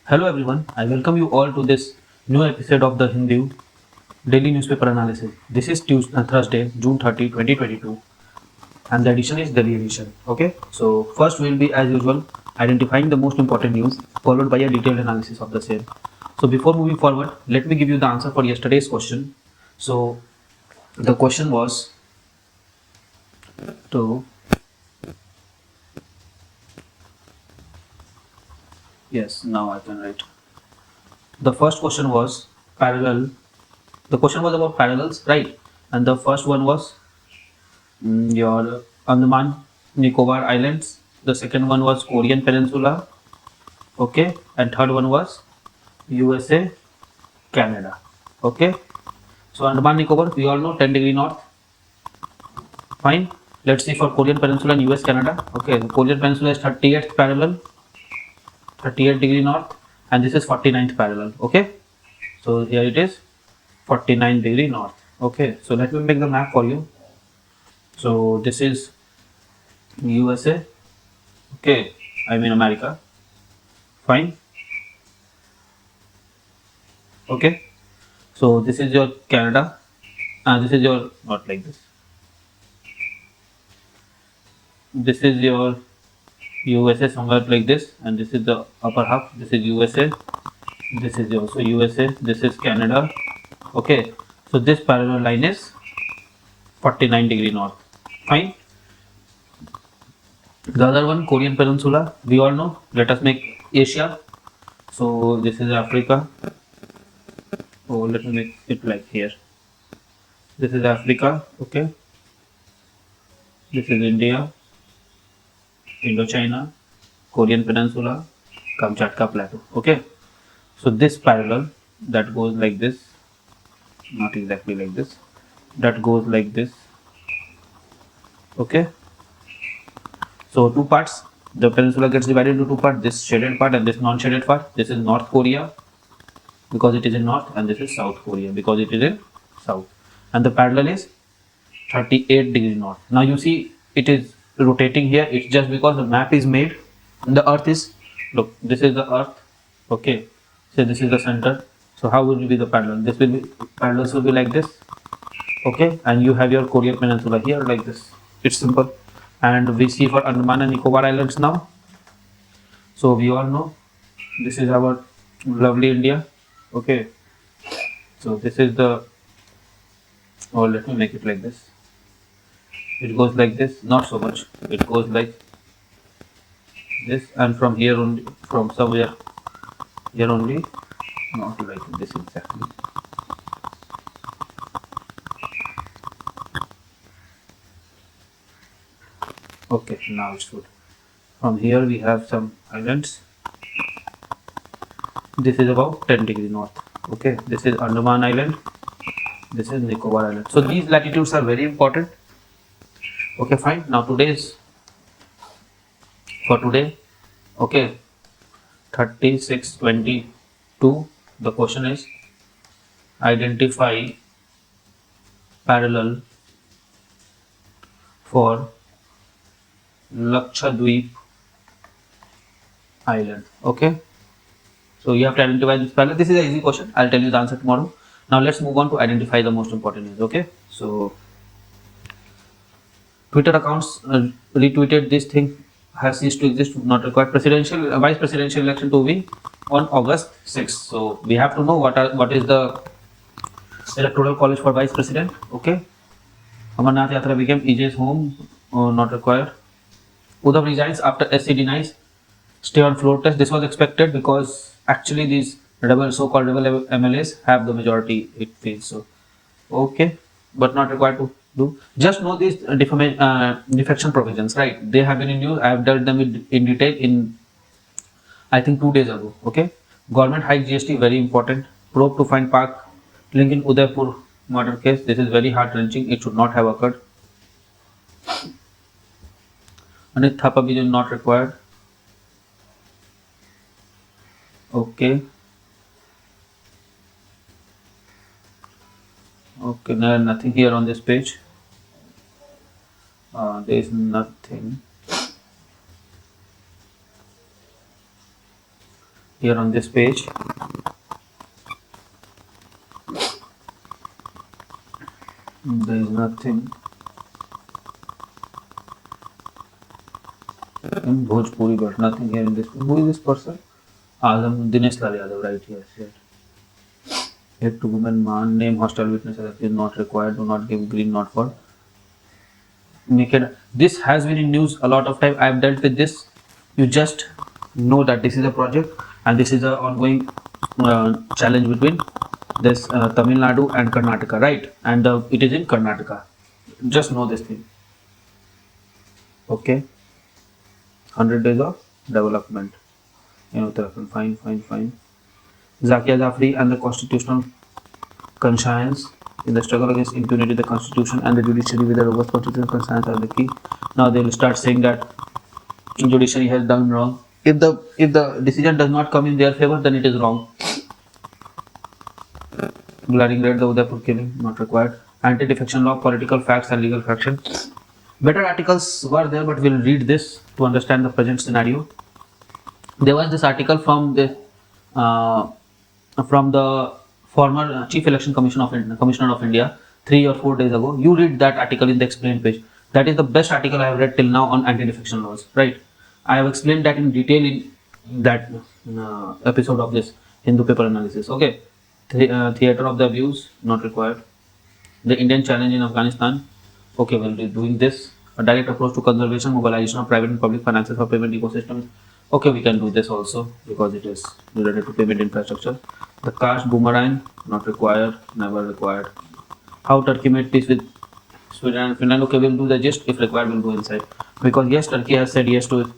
Hello everyone, I welcome you all to this new episode of the Hindu Daily Newspaper Analysis. This is Thursday, June 30, 2022 and the edition is Delhi edition. Okay, so first we will be as usual identifying the most important news followed by a detailed analysis of the same. So before moving forward, let me give you the answer for yesterday's question. So the question was to yes, now I can write. The first question was parallel. The question was about parallels, right? And the first one was your Andaman Nicobar Islands. The second one was Korean Peninsula. Okay, and third one was USA, Canada. Okay, so Andaman Nicobar, we all know 10 degree north. Fine. Let's see for Korean Peninsula and US, Canada. Okay, the Korean Peninsula is 38th parallel, 38 degree north, and this is 49th parallel. Okay, so here it is 49 degree north. Okay, so let me make the map for you. So this is USA. Okay, I mean America. Fine. Okay, so this is your Canada and this is your not like this. This is your USA somewhere like this, and this is the upper half. This is USA. This is also USA. This is Canada. Okay, so this parallel line is 49 degree north. Fine. The other one, Korean Peninsula, we all know. Let us make Asia. So this is Africa. Oh, let me make it like here. This is Africa. Okay. This is India, Indochina, Korean Peninsula, Kamchatka Plateau. Okay. So this parallel that goes like this, not exactly like this, that goes like this. Okay. So two parts. The peninsula gets divided into two parts. This shaded part and this non-shaded part. This is North Korea because it is in north, and this is South Korea because it is in south. And the parallel is 38 degree north. Now you see it is rotating here. It's just because the map is made. The earth is, look, this is the earth. Okay, so this is the center. So how will be the parallel? This will be, parallels will be like this. Okay, and you have your Korean Peninsula here like this. It's simple. And we see for Andaman and Nicobar Islands now. So we all know this is our lovely India. Okay, so this is the, or let me make it like this. It goes like this, not so much. It goes like this, and from here only, from somewhere here only, not like this exactly. Okay, now it's good. From here we have some islands. This is about 10 degree north. Okay, this is Andaman Island. This is Nicobar Island. So these latitudes are very important. Okay, fine. Now today's for today. Okay, 3622. The question is identify parallel for Lakshadweep Island. Okay, so you have to identify this parallel. This is an easy question. I'll tell you the answer tomorrow. Now let's move on to identify the most important news. Okay, so Twitter accounts retweeted this thing has ceased to exist, not required. Vice presidential election to be on August 6th. So we have to know what is the electoral college for vice president. Okay, Amarnath Yatra became EJ's home, not required. Uddhav resigns after SC denies stay on floor test. This was expected because actually these so-called rebel MLAs have the majority, it feels so. Okay, but not required to do. Just know these defection provisions, right? They have been in use. I have dealt them in detail in, I think, 2 days ago. Okay, government hike GST, very important. Probe to find Pak link in Udaipur murder case. This is very heart-wrenching. It should not have occurred. Anit Thapa vision not required. Okay. Okay, no, nothing here on this page. There is nothing. here on this page. There is nothing in Bhojpuri, but nothing here in this. Who is this person? Dinesh Lal Yadav, right? Yes. Hit to woman, man, name, hostile witness is not required. Do not give green, not for. Naked. This has been in news a lot of time. I have dealt with this. You just know that this is a project and this is an ongoing challenge between this Tamil Nadu and Karnataka, right? And it is in Karnataka. Just know this thing. Okay. 100 days of development. Fine. Zakia Zafri and the constitutional conscience in the struggle against impunity, the constitution and the judiciary with a robust constitutional conscience are the key. Now they will start saying that judiciary has done wrong. If the decision does not come in their favor, then it is wrong. Glaring red, the Udaipur killing, not required. Anti-Defection Law, political facts and legal faction. Better articles were there, but we'll read this to understand the present scenario. There was this article from the former Chief Election Commissioner of India 3 or 4 days ago. You read that article in the explain page. That is the best article I have read till now on anti-defection laws. Right? I have explained that in detail in that episode of this Hindu paper analysis. Okay. Theater of the abuse, not required. The Indian challenge in Afghanistan. Okay, we'll be doing this. A direct approach to conservation, mobilization of private and public finances for payment ecosystems. Okay, we can do this also because it is related to payment infrastructure. The cash boomerang, not required, never required. How Turkey made peace with Sweden and Finland. Okay, we'll do the gist. If required, we'll go inside. Because yes, Turkey has said yes to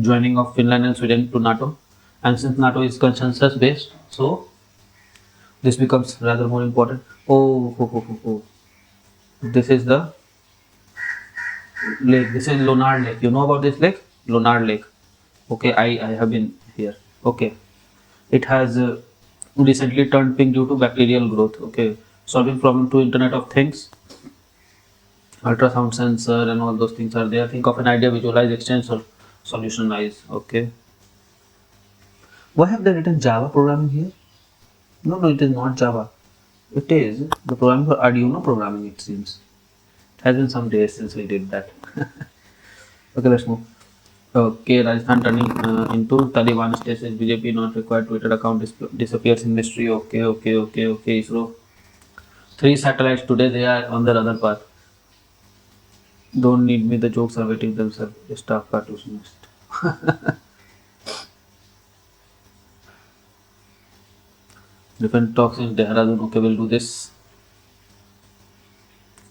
joining of Finland and Sweden to Nato. And since Nato is consensus based, so this becomes rather more important. Oh. This is the lake. This is Lonar Lake. You know about this lake? Lonar Lake. Okay, I have been here. Okay. It has recently turned pink due to bacterial growth. Okay. Solving problem to Internet of Things. Ultrasound sensor and all those things are there. Think of an idea, visualize, exchange, solutionize. Okay. Why have they written Java programming here? No, it is not Java. It is the programming for Arduino programming, it seems. It has been some days since we did that. Okay, let's move. Okay, Rajasthan turning into Taliban status. BJP not required. Twitter account disappears in mystery. Okay. ISRO. 3 satellites today, they are on their other path. Don't need me, the jokes are waiting themselves. Staff cartoonist. Different talks in Dehradun. Okay, we'll do this.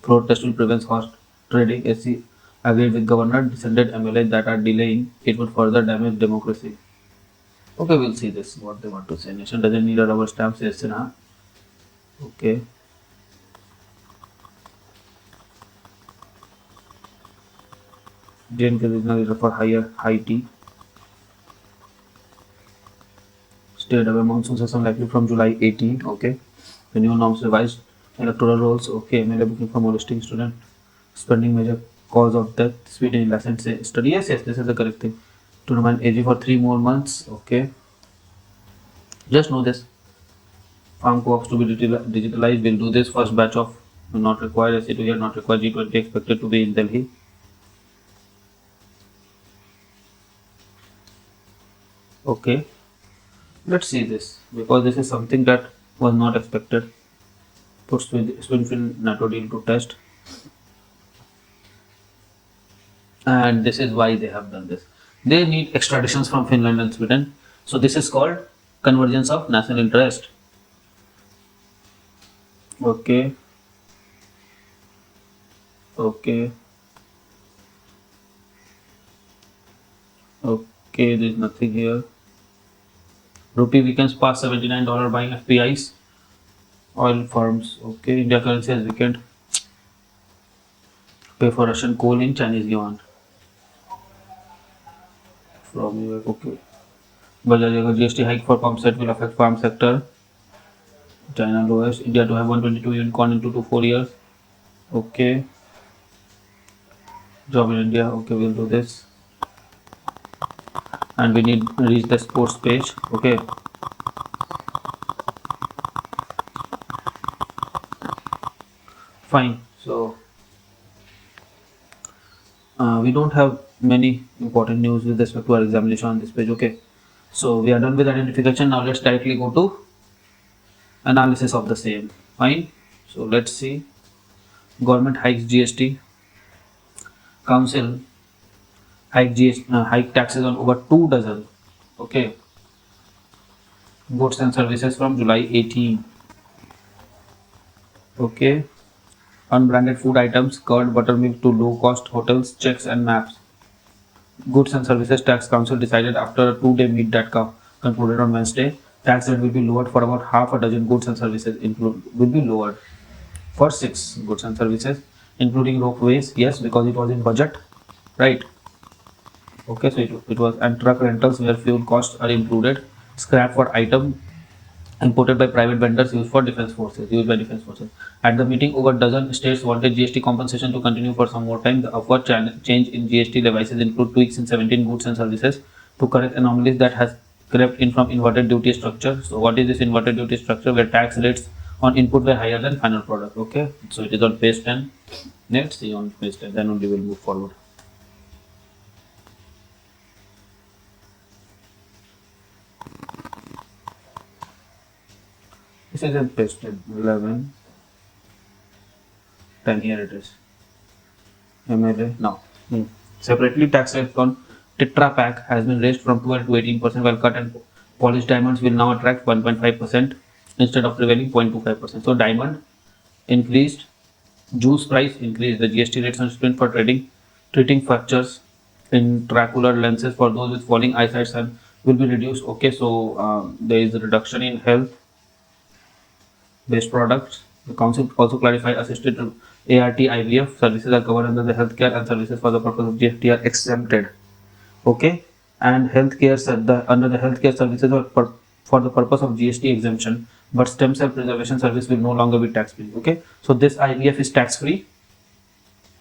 Protest will prevent horse trading. SC agreed with governor. Descended MLA that are delaying. It would further damage democracy. Okay, we'll see this. What they want to say. Nation doesn't need a rubber stamp. Says Sinha. Okay. JNK regional leader for high T. State away monsoon session likely from July 18. Okay. The new norms revised. Electoral rolls. Okay. MLA booking for molesting student. Spending major cause of death. Sweden license study. Yes, this is the correct thing. To remain AG for 3 more months. Okay. Just know this. Farm co-ops to be digitalized. We'll do this. First batch of not required. SC2 here not required. G20 expected to be in Delhi. Okay. Let's see this because this is something that was not expected. Puts Sweden NATO deal to test, and this is why they have done this. They need extraditions from Finland and Sweden, so this is called convergence of national interest. Okay. There's nothing here. Rupee weekends past $79 buying FPIs. Oil firms. Okay. India currency has weakened. Pay for Russian coal in Chinese yuan. From US. Okay. Bajaj GST hike for pump set will affect farm sector. China lowest. India to have 122 unicorn in 2 to 4 years. Okay. Job in India. Okay, we'll do this. and we need to reach the sports page. Okay, fine. So we don't have many important news with respect to our examination on this page. Okay, so we are done with identification. Now let's directly go to analysis of the same. Fine. So let's see. Government hikes GST. Council hike taxes on over 2 dozen. Okay, goods and services from July 18. Okay, unbranded food items, curd, buttermilk to low-cost hotels, checks and maps. Goods and Services Tax Council decided after a 2-day meet that concluded on Wednesday, tax rate will be lowered for about half a dozen goods and services will be lowered for 6 goods and services, including ropeways. Yes, because it was in budget, right? Okay, so it was, and truck rentals where fuel costs are included, scrap for item imported by private vendors used by defense forces. At the meeting, over a dozen states wanted GST compensation to continue for some more time. The upward change in GST levies include tweaks in 17 goods and services to correct anomalies that has crept in from inverted duty structure. So what is this inverted duty structure? Where tax rates on input were higher than final product. Okay, so it is on page 10. Let's see on page 10, then only we'll move forward. This is in page 10, 11, 10, here it is. MLA now. Separately, tax rate on Tetra Pak has been raised from 12 to 18%, while cut and polished diamonds will now attract 1.5% instead of prevailing 0.25%. So diamond increased, juice price increased. The GST rates on sprint for treating fractures in tracular lenses for those with falling eyesight and will be reduced. Okay, so there is a reduction in health based products. The council also clarified assisted ART IVF services are covered under the healthcare and services for the purpose of GST are exempted. Okay, and healthcare under the healthcare services are for the purpose of GST exemption, but stem cell preservation service will no longer be tax free. Okay, so this IVF is tax free.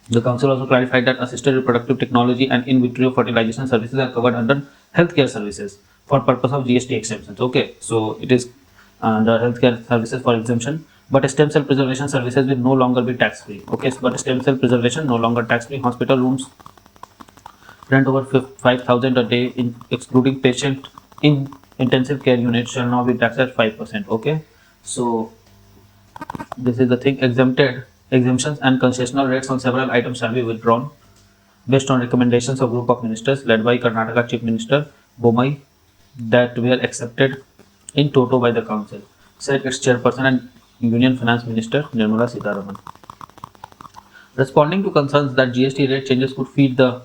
The council also clarified that assisted reproductive technology and in vitro fertilization services are covered under healthcare services for purpose of GST exemptions. Okay, so it is under healthcare services for exemption, but stem cell preservation services will no longer be tax free. Okay, but stem cell preservation no longer tax free. Hospital rooms rent over 5,000 a day, excluding patient in intensive care units, shall now be taxed at 5%. Okay, so this is the thing. Exemptions and concessional rates on several items shall be withdrawn based on recommendations of group of ministers led by Karnataka Chief Minister Bommai that were accepted in toto by the council, said its chairperson and Union Finance Minister Nirmala Sitharaman. Responding to concerns that GST rate changes could feed the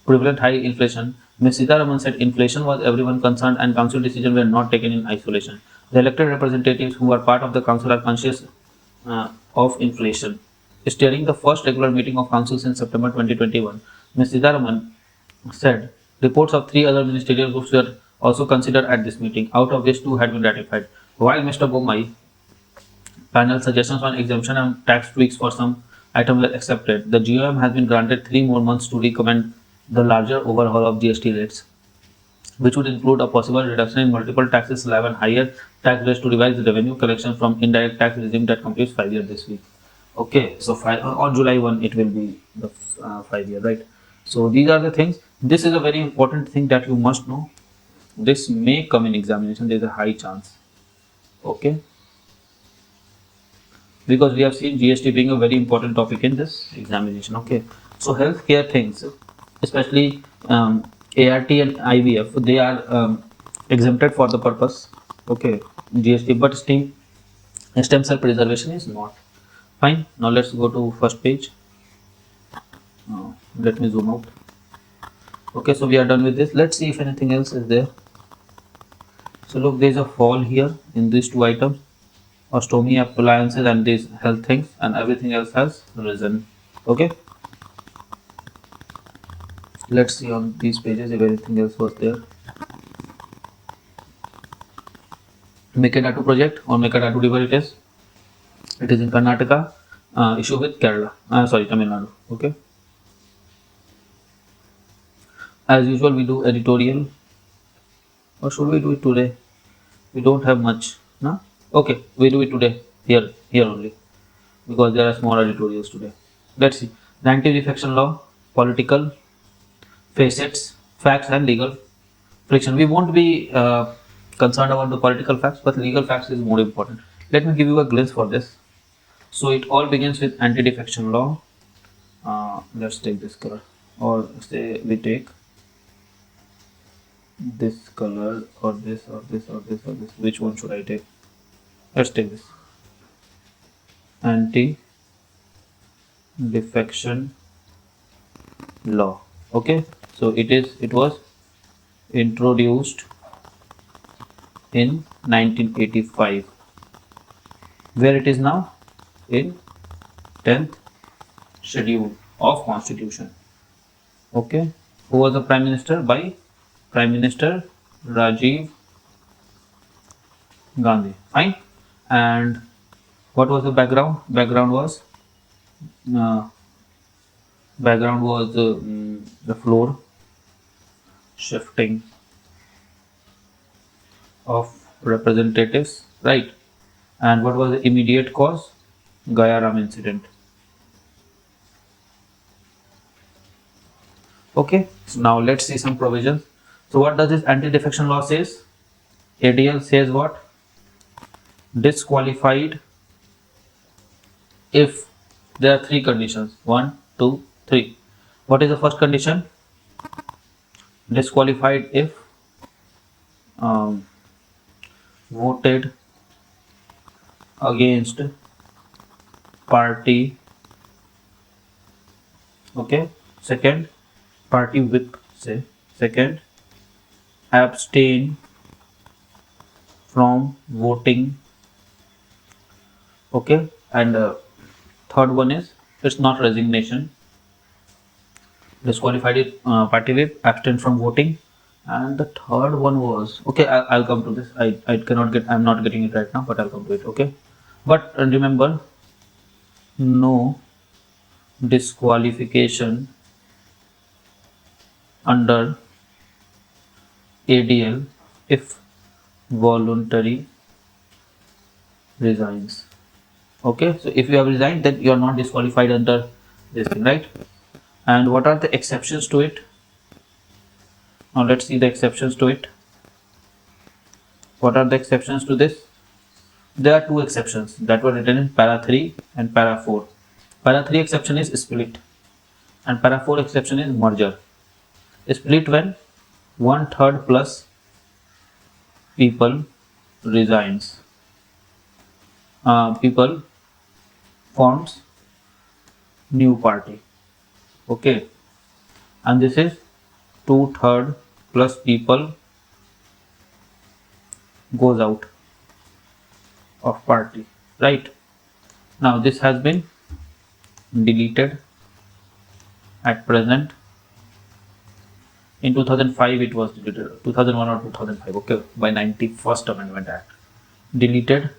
prevalent high inflation, Ms. Sitharaman said inflation was everyone concerned and council decisions were not taken in isolation. The elected representatives who are part of the council are conscious of inflation. Steering the first regular meeting of council since September 2021, Ms. Sitharaman said reports of 3 other ministerial groups were also considered at this meeting, out of which 2 had been ratified. While Mr. Bommai panel suggestions on exemption and tax tweaks for some items were accepted, the GOM has been granted 3 more months to recommend the larger overhaul of GST rates, which would include a possible reduction in multiple taxes slab and higher tax rates to revise the revenue collection from indirect tax regime that completes 5 years this week. Okay, so on July 1 it will be the 5 year, right? So these are the things. This is a very important thing that you must know. This may come in examination. There is a high chance. Okay, because we have seen GST being a very important topic in this examination. Okay, so healthcare things, especially ART and IVF, they are exempted for the purpose. Okay, GST, but stem cell preservation is not. Fine. Now let's go to first page. Let me zoom out. Okay, so we are done with this. Let's see if anything else is there. So look, there is a fall here in these 2 items, ostomy appliances and these health things, and everything else has risen. Okay, let's see on these pages if anything else was there. Nato project on Nato river it is. It is in Karnataka. Issue with Kerala. Sorry, Tamil Nadu. Okay. As usual, we do editorial or should we do it today? We don't have much, no? Okay, we do it today, here only, because there are small editorials today. Let's see. The Anti-Defection Law, political facets, facts and legal friction. We won't be concerned about the political facts, but legal facts is more important. Let me give you a glimpse for this. So it all begins with Anti-Defection Law. Let's take this color, or say we take this color, or this, or this, or this, or this. Which one should I take? Let's take this. Anti-Defection Law. Okay, so it was introduced in 1985. Where it is now? In 10th schedule of Constitution. Okay, who was the Prime Minister? By Prime Minister Rajiv Gandhi. Fine. And what was the background? Background was the floor shifting of representatives, right? And what was the immediate cause? Gaya Ram incident. Okay, so now let's see some provisions. So what does this Anti-Defection Law says? ADL says what? Disqualified if there are three conditions. 1, 2, 3. What is the first condition? Disqualified if voted against party. Okay. Second, party whip, say. Second, abstain from voting. Okay. And third one is, it's not resignation. Disqualified if party whip, abstain from voting. And the third one was, okay, I'll come to this. I'm not getting it right now, but I'll come to it. Okay. But remember, no disqualification under ADL if voluntary resigns. Okay, so if you have resigned, then you are not disqualified under this thing, right? And what are the exceptions to it? Now let's see the exceptions to it. What are the exceptions to this? There are two exceptions that were written in para 3 and para 4. Para 3 exception is split and para 4 exception is merger. Split when 1/3 plus people resigns. People forms new party. Okay, and this is 2/3 plus people goes out of party, right? Now this has been deleted at present. In 2005 it was deleted, 2001 or 2005, okay, by 91st Amendment Act. Deleted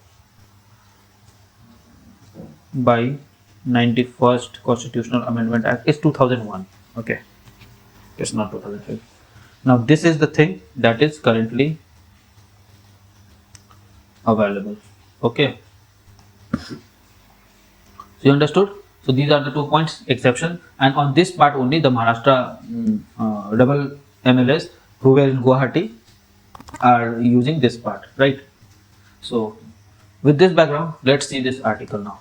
by 91st Constitutional Amendment Act is 2001, okay, it's not 2005. Now this is the thing that is currently available. Okay, so you understood? So these are the 2 points, exception, and on this part only the Maharashtra rebel MLAs who were in Guwahati are using this part, right? So with this background, let's see this article now.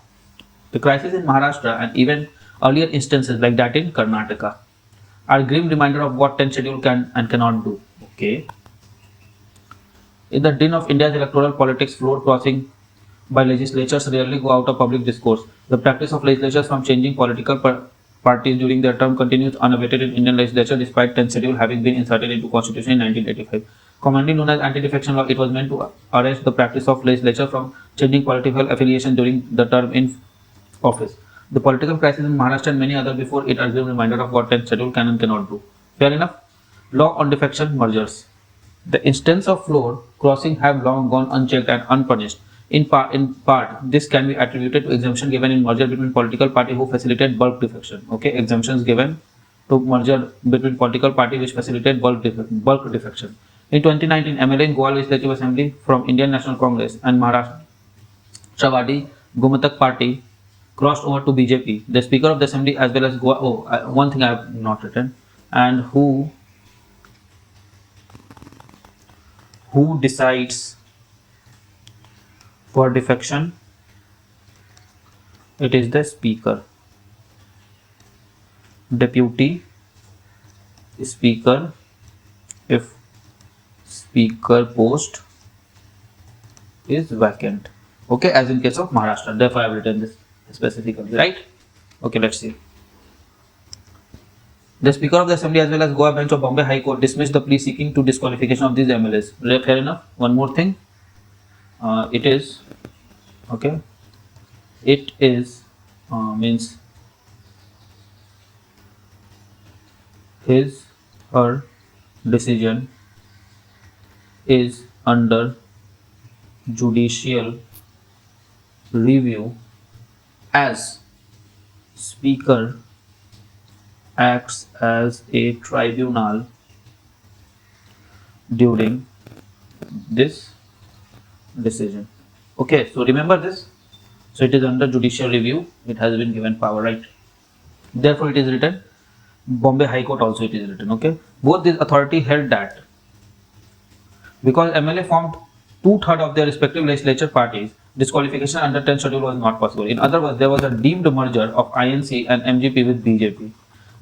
The crisis in Maharashtra and even earlier instances like that in Karnataka are a grim reminder of what 10th schedule can and cannot do. Okay. In the din of India's electoral politics, floor crossing by legislatures rarely go out of public discourse. The practice of legislatures from changing political parties during their term continues unabated in Indian legislature despite 10th schedule having been inserted into Constitution in 1985. Commonly known as Anti-Defection Law, it was meant to arrest the practice of legislature from changing political affiliation during the term in office. The political crisis in Maharashtra and many other before it are a grim reminder of what 10th schedule can and cannot do. Fair enough? Law on defection mergers. The instance of floor crossing have long gone unchecked and unpunished. In part, this can be attributed to exemption given in merger between political party who facilitate bulk defection. Okay, exemptions given to merger between political party which facilitate bulk defection. In 2019, MLA in Goa Legislative Assembly from Indian National Congress and Maharashtra Gomatak Party crossed over to BJP. The Speaker of the Assembly as well as Goa. One thing I have not written. And who decides for defection? It is the Speaker. Deputy Speaker if Speaker post is vacant. Okay, as in case of Maharashtra. Therefore, I have written this specifically, right? Okay, let's see. The Speaker of the Assembly as well as Goa bench of Bombay High Court dismissed the plea seeking to disqualification of these MLAs. Fair enough. One more thing. It is okay. It is means his her decision is under judicial review as Speaker acts as a tribunal during this decision. Okay, so remember this. So it is under judicial review. It has been given power, right? Therefore, it is written. Bombay High Court also it is written. Okay, both these authority held that because MLA formed 2/3 of their respective legislature parties, disqualification under 10th schedule was not possible. In other words, there was a deemed merger of INC and MGP with BJP.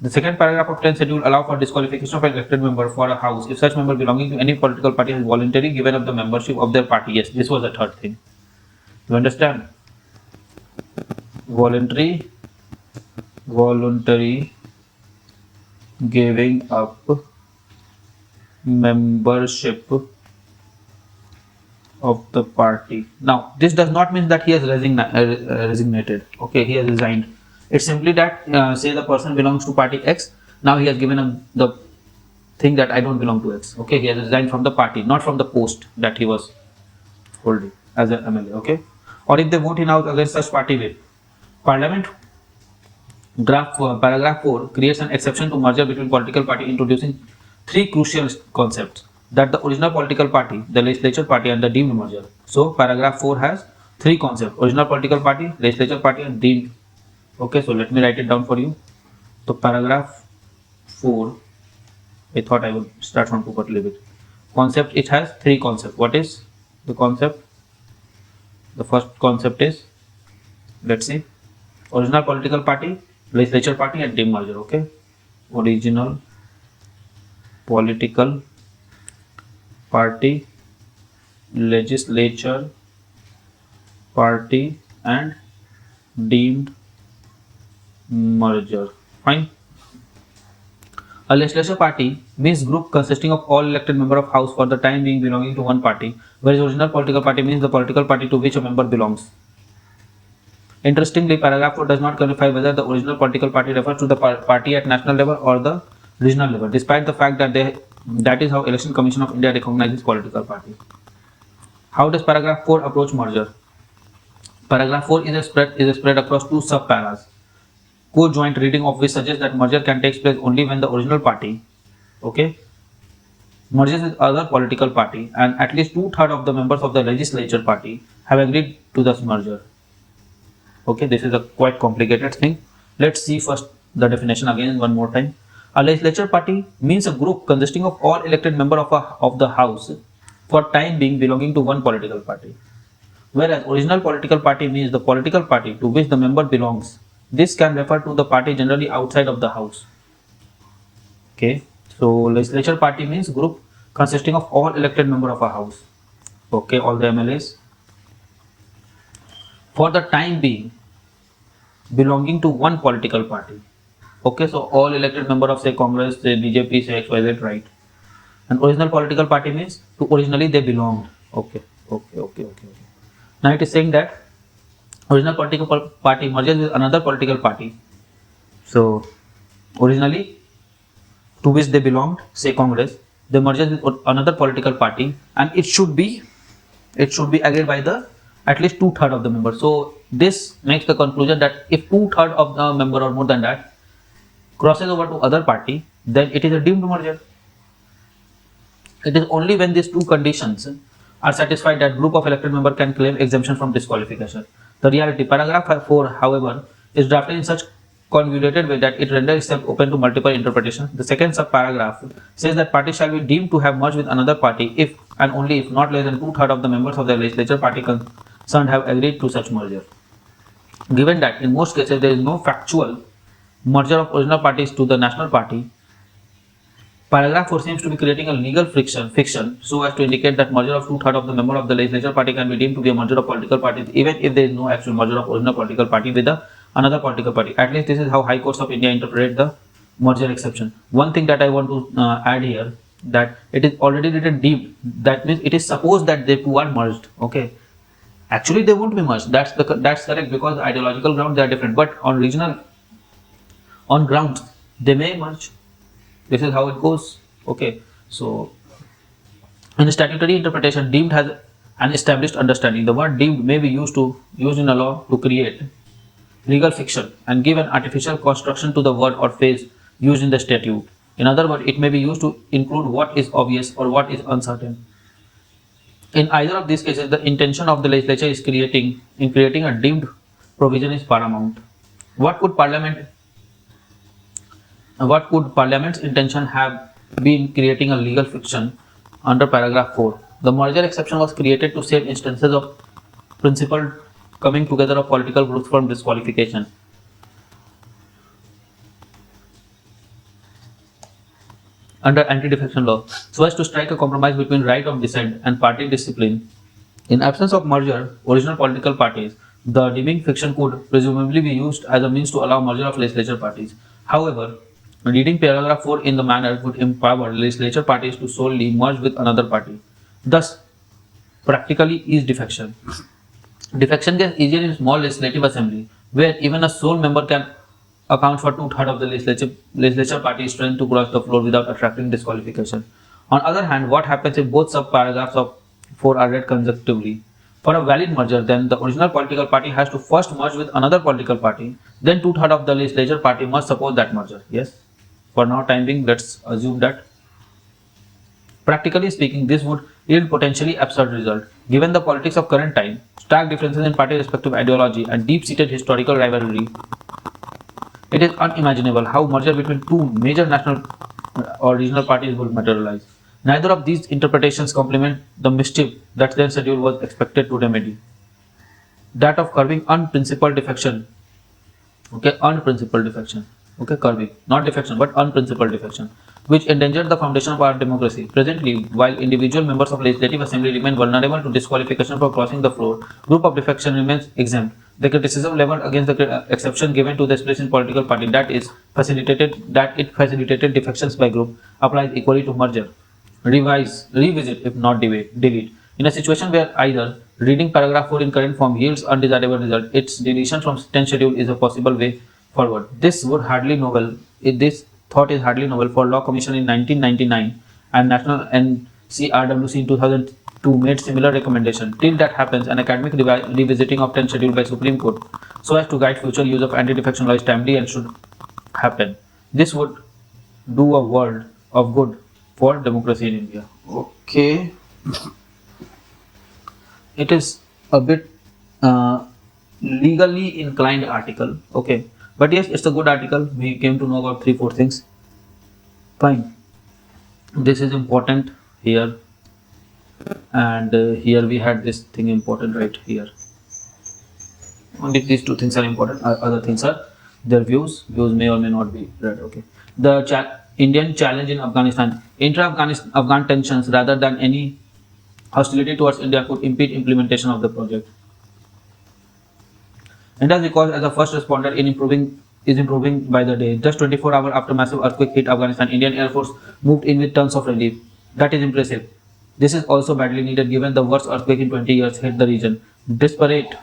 The second paragraph of 10th schedule allow for disqualification of an elected member for a house if such member belonging to any political party has voluntarily given up the membership of their party. Yes, this was the third thing. You understand? Voluntary giving up membership of the party. Now, this does not mean that he has resignated. Okay, he has resigned. It's simply that say the person belongs to party X. Now he has given up the thing that I don't belong to X. Okay, he has resigned from the party, not from the post that he was holding as an MLA. Okay, or if they vote in out against such party with Parliament. Paragraph 4 creates an exception to merger between political party, introducing three crucial concepts: that the original political party, the legislature party, and the deemed merger. So paragraph 4 has three concepts: original political party, legislature party, and deemed. Okay, so let me write it down for you. So paragraph 4, I thought I would start from 2 but leave it. Concept, it has three concepts. What is the concept? The first concept is, let's see, original political party, legislature party, and deemed merger. Okay, original political party, legislature party, and deemed merger. Fine. A legislature party means group consisting of all elected member of house for the time being belonging to one party, whereas original political party means the political party to which a member belongs. Interestingly, paragraph 4 does not clarify whether the original political party refers to the party at national level or the regional level, despite the fact that that is how Election Commission of India recognizes political party. How does paragraph 4 approach merger? Paragraph 4 is spread across two sub-paras, co-joint reading of which suggests that merger can take place only when the original party, okay, merges with other political party and at least 2/3 of the members of the legislature party have agreed to this merger. Okay, this is a quite complicated thing. Let's see first the definition again one more time. A legislature party means a group consisting of all elected members of the house for time being belonging to one political party. Whereas original political party means the political party to which the member belongs. This can refer to the party generally outside of the house. Okay, so legislature party means group consisting of all elected members of a house. Okay, all the MLAs. For the time being belonging to one political party. Okay, so all elected member of say Congress, say BJP, say XYZ, right? And original political party means to originally they belonged. Okay. Now it is saying that original political party merges with another political party. So originally to which they belonged, say Congress, they merges with another political party, and it should be agreed by the at least 2/3 of the members. So this makes the conclusion that if 2/3 of the member or more than that crosses over to other party, then it is a deemed merger. It is only when these two conditions are satisfied that group of elected member can claim exemption from disqualification. The reality, paragraph 4, however, is drafted in such convoluted way that it renders itself open to multiple interpretations. The second subparagraph says that party shall be deemed to have merged with another party if and only if not less than 2/3 of the members of the legislature party concerned have agreed to such merger. Given that in most cases there is no factual merger of original parties to the national party, paragraph 4 seems to be creating a legal fiction so as to indicate that merger of 2/3 of the member of the legislature party can be deemed to be a merger of political parties even if there is no actual merger of original political party with another political party. At least this is how High Courts of India interpret the merger exception. One thing that I want to add here, that it is already written deemed. That means it is supposed that they two are merged. Okay, actually they won't be merged. That's correct, because the ideological ground they are different. But on grounds they may merge. This is how it goes. Okay, so in statutory interpretation, deemed has an established understanding. The word deemed may be used in a law to create legal fiction and give an artificial construction to the word or phrase used in the statute. In other words, it may be used to include what is obvious or what is uncertain. In either of these cases, the intention of the legislature is creating a deemed provision is paramount. What could Parliament's intention have been creating a legal fiction under paragraph 4? The merger exception was created to save instances of principled coming together of political groups from disqualification. Under anti-defection law, so as to strike a compromise between right of dissent and party discipline. In absence of merger, original political parties, the deeming fiction could presumably be used as a means to allow merger of legislature parties. However, reading paragraph 4 in the manner would empower legislature parties to solely merge with another party. Thus, practically is defection. Defection gets easier in small legislative assembly, where even a sole member can account for 2/3 of the legislature party's strength to cross the floor without attracting disqualification. On the other hand, what happens if both subparagraphs of 4 are read consecutively? For a valid merger, then the original political party has to first merge with another political party, then 2/3 of the legislature party must support that merger. Yes? For now time being, let's assume that. Practically speaking, this would yield potentially absurd result. Given the politics of current time, stark differences in party respective ideology and deep-seated historical rivalry, it is unimaginable how merger between two major national or regional parties would materialize. Neither of these interpretations complement the mischief that their schedule was expected to remedy. That of curbing unprincipled defection. Okay, unprincipled defection. Okay, curbing, not defection, but unprincipled defection, which endangered the foundation of our democracy. Presently, while individual members of legislative assembly remain vulnerable to disqualification for crossing the floor, group of defection remains exempt. The criticism leveled against the exception given to the expression political party that it facilitated defections by group applies equally to merger. Revisit, if not delete. In a situation where either reading paragraph 4 in current form yields undesirable result, its deletion from 10th schedule is a possible way forward. This thought is hardly novel for Law Commission in 1999 and National NCRWC in 2002 made similar recommendation. Till that happens, an academic revisiting of 10th schedule by Supreme Court so as to guide future use of anti-defection law is timely and should happen. This would do a world of good for democracy in India. Okay, it is a bit legally inclined article. Okay, but yes, it's a good article. We came to know about 3-4 things. Fine. This is important here, and here we had this thing important right here. Only these two things are important. Other things are their views. Views may or may not be read. Okay. The Indian challenge in Afghanistan. Intra-Afghan tensions rather than any hostility towards India could impede implementation of the project. India's recourse as a first responder is improving by the day. Just 24 hours after massive earthquake hit Afghanistan, Indian Air Force moved in with tons of relief. That is impressive. This is also badly needed given the worst earthquake in 20 years hit the region. Desperate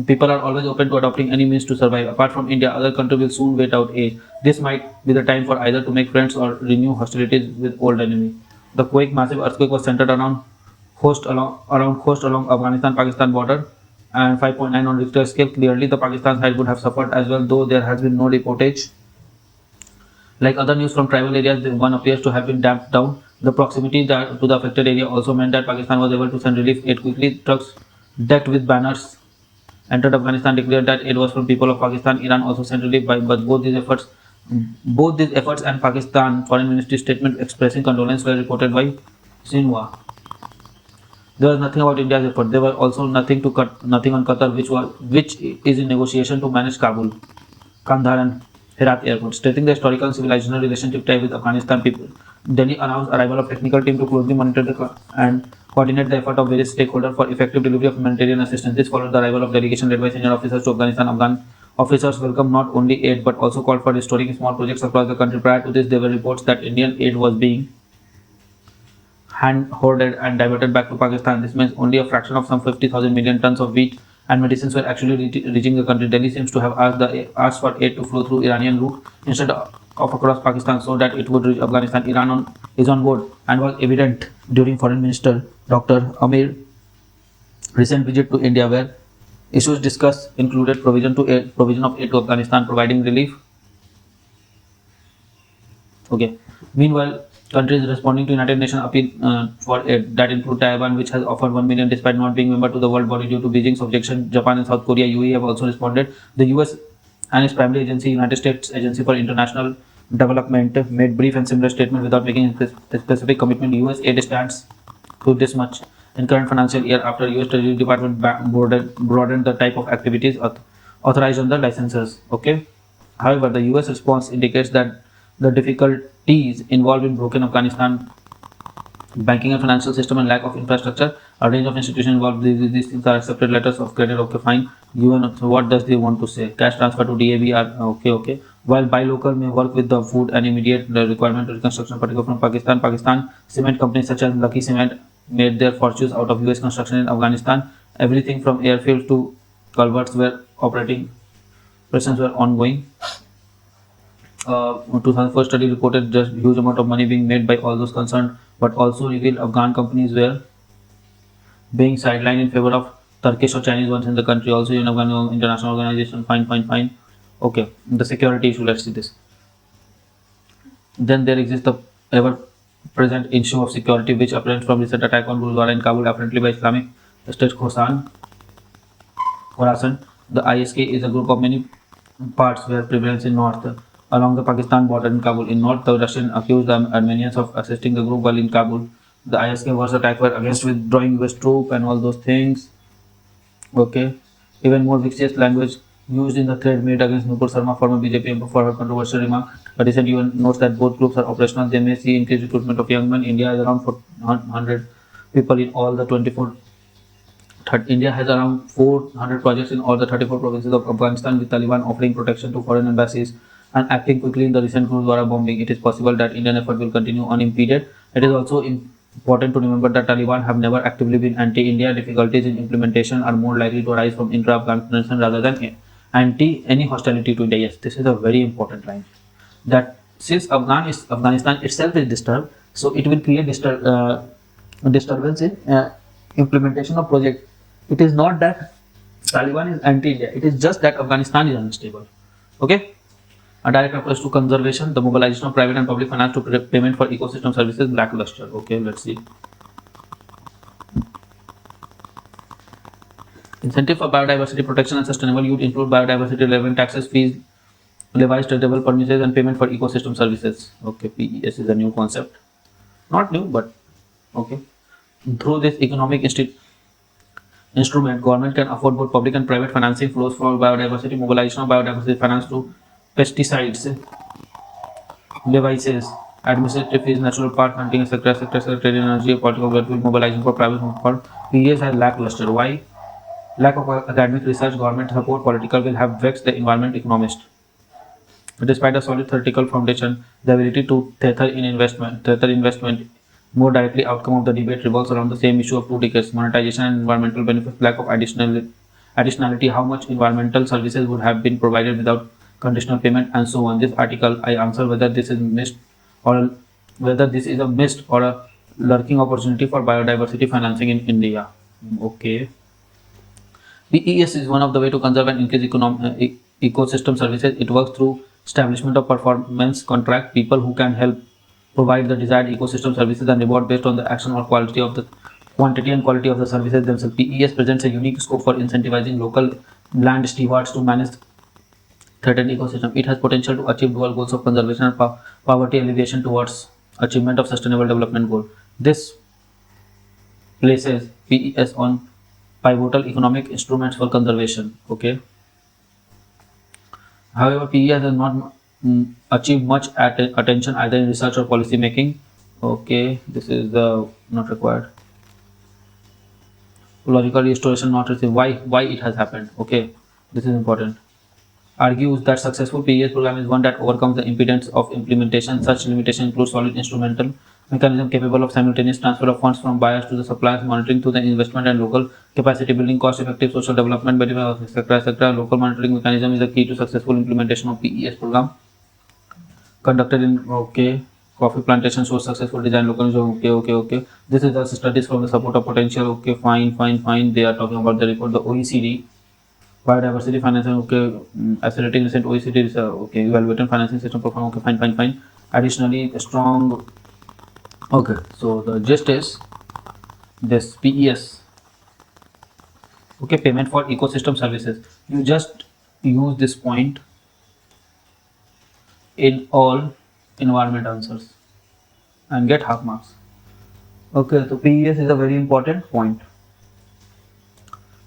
people are always open to adopting any means to survive. Apart from India, other countries will soon wait out age. This might be the time for either to make friends or renew hostilities with old enemy. The massive earthquake was centered around coast along Afghanistan-Pakistan border and 5.9 on Richter scale. Clearly, the Pakistan side would have suffered as well, though there has been no reportage. Like other news from tribal areas, one appears to have been damped down The proximity to the affected area also meant that Pakistan was able to send relief aid quickly. Trucks decked with banners entered Afghanistan, declared that aid was from people of Pakistan. Iran also sent relief but both these efforts and Pakistan Foreign Ministry statement expressing condolence were reported by Xinhua. There was nothing about India's effort. There was also nothing on Qatar, which is in negotiation to manage Kabul, Kandahar, and Herat airports, stating the historical and civilizational relationship tied with Afghanistan people. Delhi announced arrival of technical team to closely monitor and coordinate the effort of various stakeholders for effective delivery of humanitarian assistance. This followed the arrival of delegation led by senior officers to Afghanistan. Afghan officers welcomed not only aid but also called for restoring small projects across the country. Prior to this, there were reports that Indian aid was being hand-hoarded and diverted back to Pakistan. This means only a fraction of some 50,000 million tons of wheat and medicines were actually reaching the country. Delhi seems to have asked for aid to flow through Iranian route instead of across Pakistan so that it would reach Afghanistan. Iran is on board and was evident during Foreign Minister Dr. Amir's recent visit to India, where issues discussed included provision of aid to Afghanistan, providing relief. Okay. Meanwhile, countries responding to United Nations appeal for aid that include Taiwan, which has offered 1 million despite not being member to the world body due to Beijing's objection. Japan and South Korea, UAE have also responded. The US and its primary agency, United States Agency for International Development, made brief and similar statement without making a specific commitment. US aid stands to this much in current financial year after US Treasury Department broadened the type of activities authorized on the licenses. Okay. However, the US response indicates that the difficulties involved in broken Afghanistan banking and financial system and lack of infrastructure, a range of institutions involved. These things are accepted letters of credit. Okay, fine. So what does they want to say? Cash transfer to DAB are okay. While buy local may work with the food and immediate requirement to reconstruction, particularly from Pakistan cement companies such as Lucky Cement made their fortunes out of US construction in Afghanistan. Everything from airfields to culverts were operating. Operations were ongoing. 2004 study reported just huge amount of money being made by all those concerned, but also revealed Afghan companies were being sidelined in favor of Turkish or Chinese ones in the country. Also, in Afghan international organization, fine. Okay, the security issue. Let's see this. Then there exists the ever-present issue of security, which appears from recent attack on Gurudwara in Kabul, apparently by Islamic State Khorasan. The ISK is a group of many parts where prevalence in north. Along the Pakistan border in Kabul. In north, the Russians accused the Armenians of assisting the group, while in Kabul, the ISK was attacked were against withdrawing US troops and all those things. Okay. Even more vicious language used in the thread made against Nupur Sharma, former BJP MP, for her controversial remark. A recent UN notes that both groups are operational. They may see increased recruitment of young men. India has around 400 people in all the 24. India has around 400 projects in all the 34 provinces of Afghanistan, with Taliban offering protection to foreign embassies and acting quickly in the recent Gurudwara bombing. It is possible that Indian effort will continue unimpeded. It is also important to remember that Taliban have never actively been anti-India. Difficulties in implementation are more likely to arise from intra-Afghan tension rather than anti any hostility to India. Yes, this is a very important line. That since Afghanistan itself is disturbed, so it will create disturbance in implementation of project. It is not that Taliban is anti-India. It is just that Afghanistan is unstable. Okay. A direct approach to conservation, the mobilization of private and public finance to payment for ecosystem services, lackluster. Okay, let's see. Incentive for biodiversity protection and sustainable use include biodiversity relevant taxes, fees, levies, tradable permissions, and payment for ecosystem services. Okay, PES is a new concept. Not new, but okay. Through this economic instrument, government can afford both public and private financing flows for biodiversity, mobilization of biodiversity finance to pesticides, devices, administrative fees, natural park hunting, etc., trade energy, political goodwill, mobilizing for private for PES has lackluster. Why? Lack of academic research, government support, political will have vexed the environment economist. Despite a solid theoretical foundation, the ability to tether investment more directly outcome of the debate revolves around the same issue of 2 decades: monetization and environmental benefits, lack of additionality, how much environmental services would have been provided without conditional payment, and so on. This article, I answer whether this is a missed or a lurking opportunity for biodiversity financing in India. Okay. PES is one of the way to conserve and increase ecosystem services. It works through establishment of performance contract, people who can help provide the desired ecosystem services and reward based on the action or quality of the quantity and quality of the services themselves. PES presents a unique scope for incentivizing local land stewards to manage threatened ecosystem. It has potential to achieve dual goals of conservation and poverty alleviation towards achievement of sustainable development goal. This places PES on pivotal economic instruments for conservation. Okay. However, PES has not achieved much attention either in research or policy making. Okay, this is not required. Logical restoration not received. Why it has happened? Okay, this is important. Argues that successful PES program is one that overcomes the impedance of implementation. Such limitation includes solid instrumental mechanism capable of simultaneous transfer of funds from buyers to the suppliers, monitoring to the investment and local capacity building, cost-effective social development, etc. Local monitoring mechanism is the key to successful implementation of PES program. Conducted in coffee plantation shows successful design localization. Okay. This is the studies from the support of potential. Okay, fine. They are talking about the report. The OECD biodiversity financing. Okay, accelerating recent OECD is evaluating financing system perform. Okay, fine. Additionally, a strong. Okay, so the gist is this PES. Okay, payment for ecosystem services. You just use this point in all environment answers and get half marks. Okay, so PES is a very important point.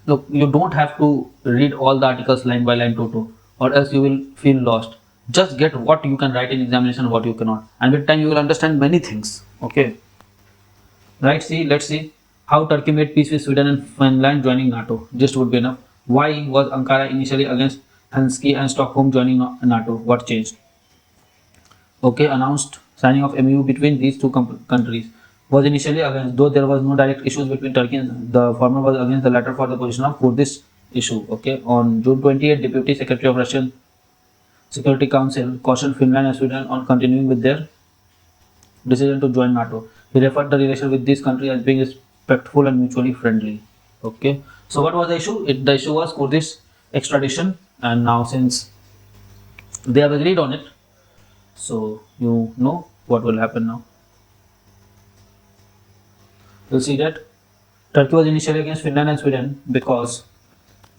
Look, you don't have to read all the articles line by line to, or else you will feel lost. Just get what you can write in examination, what you cannot, and with time you will understand many things. Okay, right? Let's see how Turkey made peace with Sweden and Finland joining NATO. Just would be enough. Why was Ankara initially against Helsinki and Stockholm joining NATO? What changed? Okay, announced signing of MOU between these two countries. Was initially against, though there was no direct issues between Turkey and the former was against the latter for the position of Kurdish issue. Okay, on June 28, Deputy Secretary of Russian Security Council cautioned Finland and Sweden on continuing with their decision to join NATO. He referred the relation with these countries as being respectful and mutually friendly. Okay, so what was the issue? The issue was Kurdish extradition, and now since they have agreed on it, so you know what will happen now. You'll see that Turkey was initially against Finland and Sweden because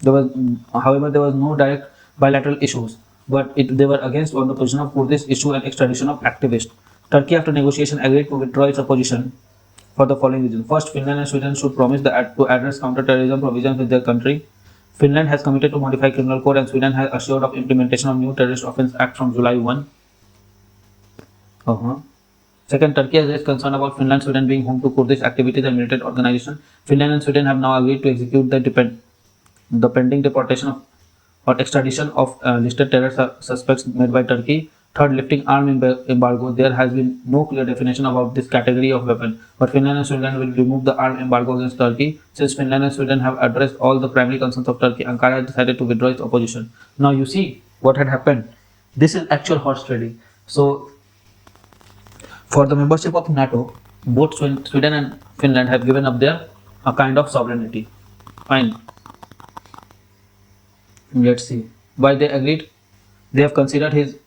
there was, however, there was no direct bilateral issues, but they were against on the position of Kurdish issue and extradition of activists. Turkey, after negotiation, agreed to withdraw its opposition for the following reasons. First, Finland and Sweden should promise to address counter-terrorism provisions with their country. Finland has committed to modify criminal code, and Sweden has assured of implementation of new Terrorist Offence Act from July 1. Second, Turkey has raised concern about Finland and Sweden being home to Kurdish activities and militant organizations. Finland and Sweden have now agreed to execute the pending deportation of or extradition of listed terror suspects made by Turkey. Third, lifting arm embargo. There has been no clear definition about this category of weapon, but Finland and Sweden will remove the arm embargo against Turkey. Since Finland and Sweden have addressed all the primary concerns of Turkey, Ankara has decided to withdraw its opposition. Now you see what had happened. This is actual horse trading. So for the membership of NATO, both Sweden and Finland have given up their kind of sovereignty. Fine. Let's see why they agreed. They have considered him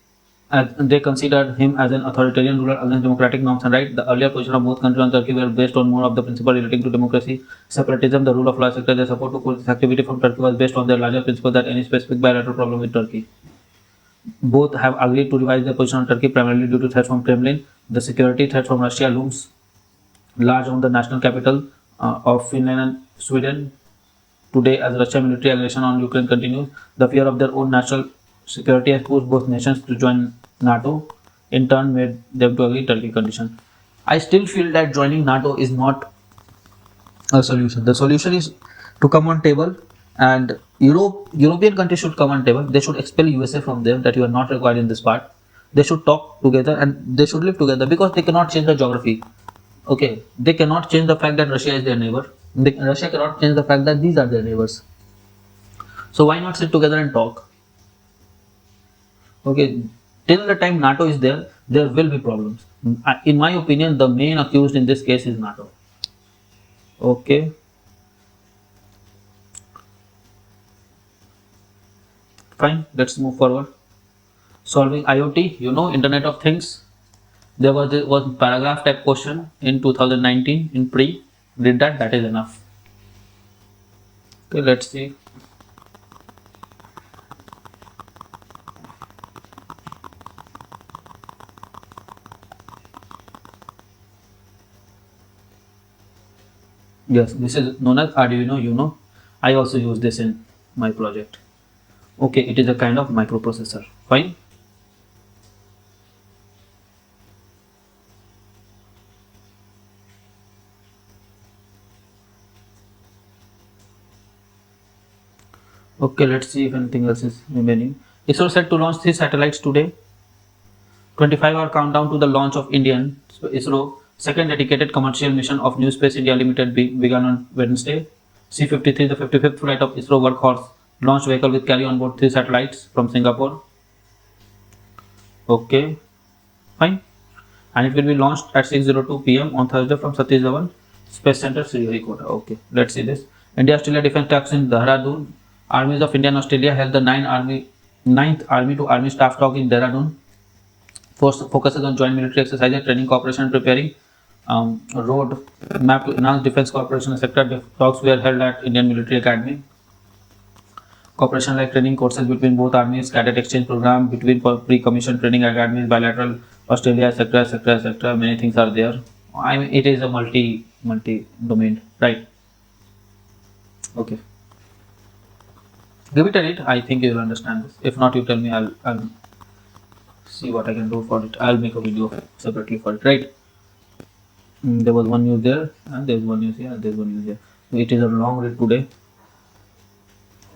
as an authoritarian ruler against democratic norms and rights. The earlier position of both countries on Turkey were based on more of the principle relating to democracy, separatism, the rule of law, etc. Their support to Kurdish activity from Turkey was based on their larger principle that any specific bilateral problem with Turkey. Both have agreed to revise their position on Turkey primarily due to threats from Kremlin. The security threat from Russia looms large on the national capital of Finland and Sweden today as Russian military aggression on Ukraine continues. The fear of their own national security has pushed both nations to join NATO. In turn, made them to agree Turkey condition. I still feel that joining NATO is not a solution. The solution is to come on table, and European countries should come on table. They should expel USA from there, that you are not required in this part. They should talk together and they should live together, because they cannot change the geography. Okay, they cannot change the fact that Russia is their neighbor. Russia cannot change the fact that these are their neighbors. So why not sit together and talk? Okay, till the time NATO is there, there will be problems. In my opinion, the main accused in this case is NATO. Okay. Fine, let's move forward. Solving IoT, Internet of Things. There was paragraph type question in 2019 in pre. Did that? That is enough. Okay, let's see. Yes, this is known as Arduino Uno. I also use this in my project. Okay, it is a kind of microprocessor. Fine. Okay, let's see if anything else is remaining. ISRO set to launch 3 satellites today. 25-hour countdown to the launch of Indian ISRO second dedicated commercial mission of New Space India Limited began on Wednesday. C-53, the 55th flight of ISRO Workhorse launch vehicle will carry on board 3 satellites from Singapore. Okay, fine. And it will be launched at 6:02 p.m. on Thursday from Satish Dhawan Space Center, Sriharikota. Okay, let's see this. India-Australia Defence Talks in Dehradun. Armies of India and Australia held the 9th Army to Army Staff Talk in Dehradun. Focuses on joint military exercises, training, cooperation, and preparing road map to enhance defense cooperation, etc. Talks were held at Indian Military Academy. Cooperation like training courses between both armies, cadet exchange program between pre-commissioned training academies, bilateral Australia, etc., etc., etc. Many things are there. I mean, it is a multi domain, right? Okay. Give it a read. I think you will understand this. If not, you tell me. I'll see what I can do for it. I'll make a video separately for it, right? There was one news there, and there's one news here, and there's one news here. So it is a long read today.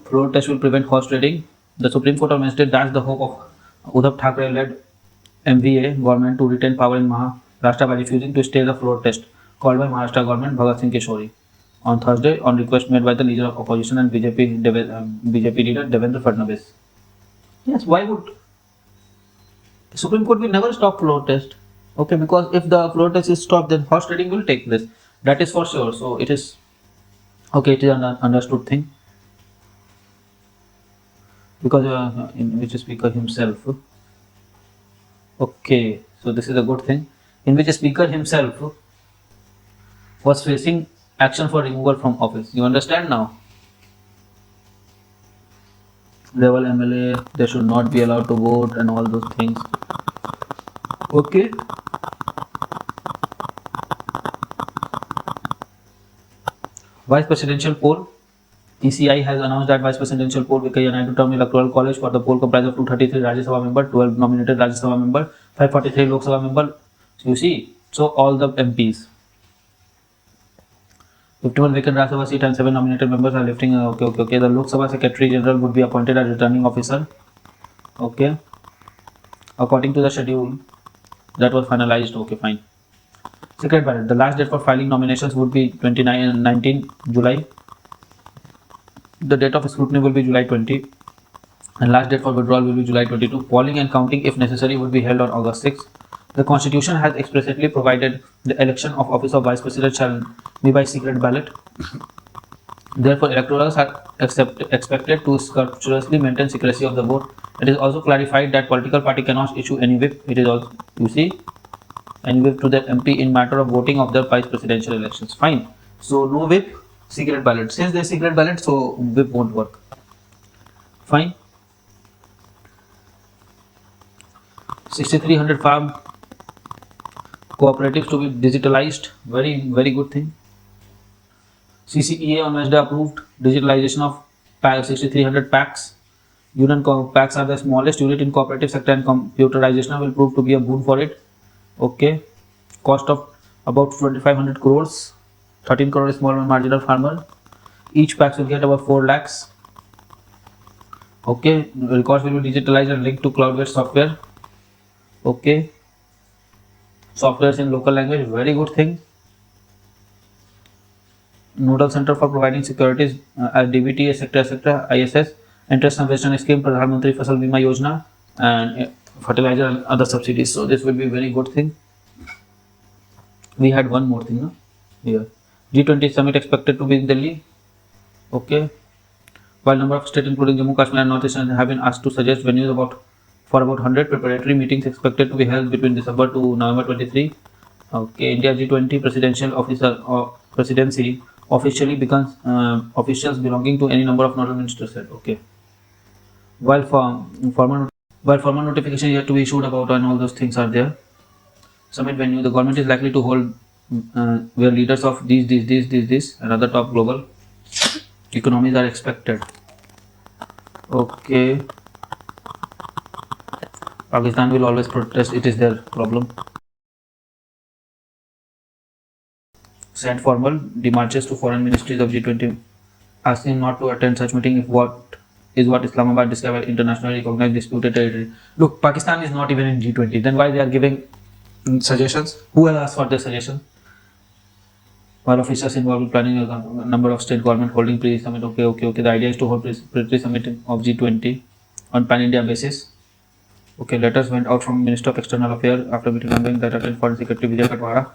Floor test will prevent horse trading. The Supreme Court on Wednesday dashed the hope of Uddhav Thackeray-led MVA government to retain power in Maharashtra by refusing to stay the floor test called by Maharashtra government Bhagat Singh Keshori on Thursday on request made by the leader of opposition and BJP leader Devendra Fadnavis. Yes, why would Supreme Court will never stop floor test? Okay, because if the floor test is stopped, then horse trading will take place. That is for sure. So it is okay. It is an understood thing because in which speaker himself. Okay, so this is a good thing. In which speaker himself was facing action for removal from office. You understand now? Level MLA, they should not be allowed to vote and all those things. Okay. Vice presidential poll. ECI has announced that Vice Presidential poll Venkaiah Naidu term electoral college for the poll comprised of 233 Rajya Sabha member, 12 nominated Rajya Sabha member, 543 Lok Sabha member. You see, so all the MPs. 51 vacant Rajya Sabha seat and 7 nominated members are lifting. Okay. The Lok Sabha Secretary General would be appointed as returning officer. Okay. According to the schedule that was finalized. Okay, fine. Secret ballot. The last date for filing nominations would be 19 July. The date of scrutiny will be July 20 and last date for withdrawal will be July 22. Polling and counting if necessary would be held on August 6. The Constitution has explicitly provided the election of office of Vice President shall be by secret ballot. Therefore, electorals are expected to scrupulously maintain secrecy of the vote. It is also clarified that political party cannot issue any whip. It is also, you see, any whip to the MP in matter of voting of the vice presidential elections. Fine. So no whip. Secret ballot. Since there is secret ballot, so whip won't work. Fine. 6,300 farm cooperatives to be digitalized. Very good thing. CCEA on Wednesday approved digitalization of 6,300 packs. Union packs are the smallest unit in cooperative sector and computerization will prove to be a boon for it. Okay. Cost of about 2,500 crores. 13 crore is small and marginal farmer. Each packs will get about 4 lakhs. Okay, records will be digitalized and linked to cloud-based software. Okay, softwares in local language, very good thing. Nodal Center for providing securities, DBT, etc., ISS, interest subvention scheme, Pradhan Mantri Fasal Bima Yojana, and fertilizer and other subsidies. So this will be very good thing. We had one more thing, no? Here. G20 summit expected to be in Delhi. Okay. While number of states including Jammu Kashmir and Northeastern have been asked to suggest venues, about for about 100 preparatory meetings expected to be held between December to November 23. Okay, India G20 presidency officially becomes officials belonging to any number of nodal ministers said. Okay, while formal notification yet to be issued about and all those things are there. Summit venue, the government is likely to hold where leaders of these and other top global economies are expected. Okay, Pakistan will always protest, it is their problem. Sent formal demarches to foreign ministries of G20 asking not to attend such meeting if what Islamabad described as internationally recognized disputed territory. Look, Pakistan is not even in G20, then why they are giving suggestions? Who will ask for their suggestions? While officials involved in planning a number of state government holding pre-summit. Okay. The idea is to hold pre-summit of G20 on pan-India basis. Okay, letters went out from Minister of External Affairs after meeting ongoing that attended Foreign Secretary Vijay Katwara,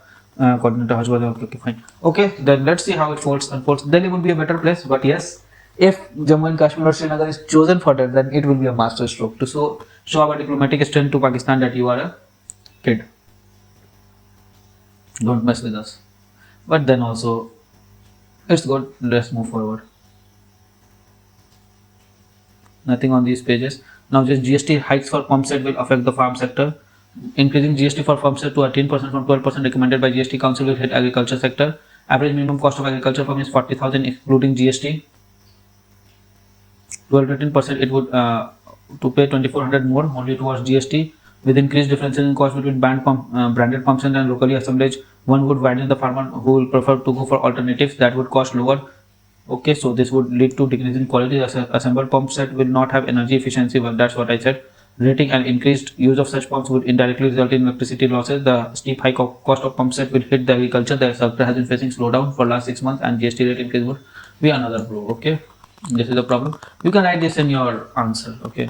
coordinator Hajwada. Okay, fine. Okay, then let's see how it unfolds. Then it would be a better place. But yes, if Jammu and Kashmir or Srinagar is chosen for that, then it will be a master stroke to show our diplomatic strength to Pakistan that you are a kid. Don't mess with us. But then also, it's good. Let's move forward. Nothing on these pages. Now, just GST hikes for pump set will affect the farm sector. Increasing GST for farm set to 18% from 12% recommended by GST Council will hit agriculture sector. Average minimum cost of agriculture farm is 40,000 excluding GST. 12-13% it would to pay 2,400 more only towards GST. With increased differences in cost between branded pumps and locally assembled, one would widen the farmer who will prefer to go for alternatives that would cost lower. Okay, so this would lead to decrease in quality. Assembled pump set will not have energy efficiency. Well, that's what I said. Rating and increased use of such pumps would indirectly result in electricity losses. The steep hike of cost of pump set will hit the agriculture. The sector has been facing slowdown for last 6 months, and GST rate increase would be another blow. Okay, this is the problem. You can write this in your answer. Okay.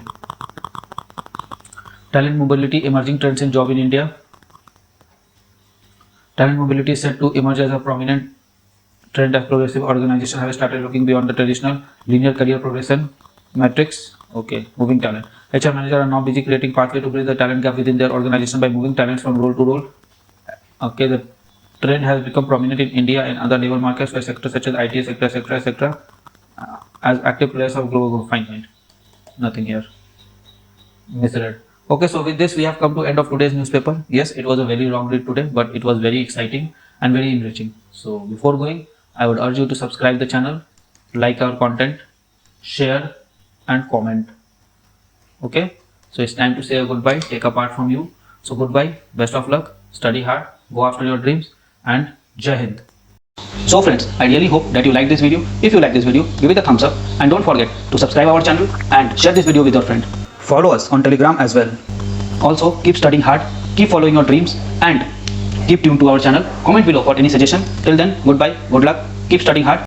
Talent mobility, emerging trends in job in India. Talent mobility is said to emerge as a prominent trend as progressive organizations have started looking beyond the traditional linear career progression metrics. Okay, moving talent. HR managers are now busy creating pathway to bridge the talent gap within their organization by moving talents from role to role. Okay, the trend has become prominent in India and other labor markets where sectors such as IT sector, etc. As active players of global fine. Nothing here. Misread. Okay, so with this we have come to end of today's newspaper. Yes, it was a very long read today, but it was very exciting and very enriching. So before going, I would urge you to subscribe the channel, like our content, share and comment. Okay, so it's time to say a goodbye, take a part from you. So goodbye, best of luck, study hard, go after your dreams and Jai Hind. So friends, I really hope that you like this video. If you like this video, give it a thumbs up and don't forget to subscribe our channel and share this video with your friend. Follow us on Telegram as well. Also, keep studying hard, keep following your dreams and keep tuned to our channel. Comment below for any suggestion. Till then, goodbye, good luck, keep studying hard.